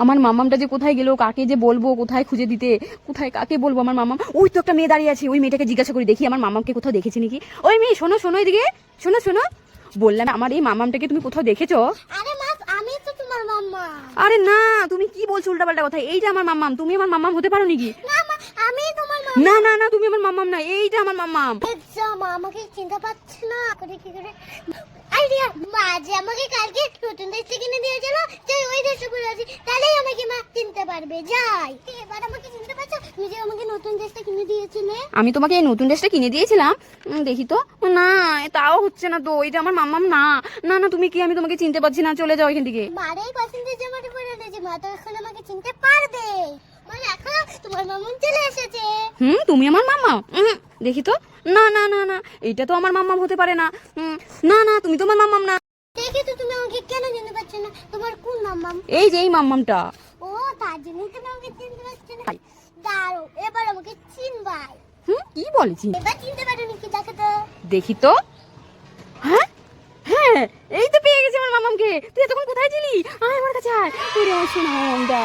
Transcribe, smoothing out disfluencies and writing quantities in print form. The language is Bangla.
আমার মামামটা যে কোথায় গেল, কাকে যে বলবো, কোথায় খুঁজে দিতে, কোথায় কাকে বলবো আমার মামাম। ওই তো একটা মেয়ে দাঁড়িয়ে আছে, ওই মেয়েটাকে জিজ্ঞাসা করে দেখি আমার মামামকে কোথাও দেখেছি নাকি। ওই মেয়ে, শোনো শোনো, এদিকে শোনো শোনো, বললাম আমার এই মামামটাকে তুমি কোথাও দেখেছো? আরে মা, আমি তো তোমার মাম্মা। আরে না, তুমি কি বলছো উল্টাপাল্টা কথা। এইটা আমার মামাম, তুমি আমার মামাম হতে পারো নাকি? না মা, আমি তোমার মাম্মা। না না না, তুমি আমার মামাম না, এইটা আমার মামাম। আচ্ছা মা, আমাকে চিনতে পারছে না, করে কি করে আইডিয়া। মা যে আমাকে কালকে নতুন ড্রেসটা কিনে দিয়েছিল, যে ওই ড্রেসটা পরে আছি, তাহলেই আমাকে মা চিনতে পারবে। যাই, এবার আমাকে চিনতে পারছো? তুমি যে আমাকে নতুন ড্রেসটা কিনে দিয়েছিলে। আমি তোমাকে এই নতুন ড্রেসটা কিনে দিয়েছিলাম। দেখি তো, না তাও হচ্ছে না তো, এটা আমার মামাম না। না না, তুমি কি, আমি তোমাকে চিনতে পারছি না, চলে যাও এখান থেকে। মারেই পছন্দের জামাটা পরে এনেছে, মা তো এখন আমাকে চিনতে পারবে। মা দেখো, তোমার মামুন চলে এসেছে। তুমি আমার মামা? দেখি তো, না না না না, এইটা তো আমার মামাম হতে পারে না। না না, তুমি তো আমার মামাম না। দেখি তো, তুমি আমাকে কেন চিনতে পারছো না? তোমার কোন মামাম? এই যে এই মামামটা। ও, তার জন্যই তুমি আমাকে চিনতে পারছো না। দাঁড়ো, এবার আমাকে চিনবাই। কি বলেছি? এবার চিনতে পারো নাকি, দেখো তো। দেখি তো, হ্যাঁ হ্যাঁ, এই তো পেয়ে গেছি আমার মামামকে। তুই এতক্ষণ কোথায় ছিলি? আয় আমার কাছে আয়, ওরে আমার সোনা মামামটা।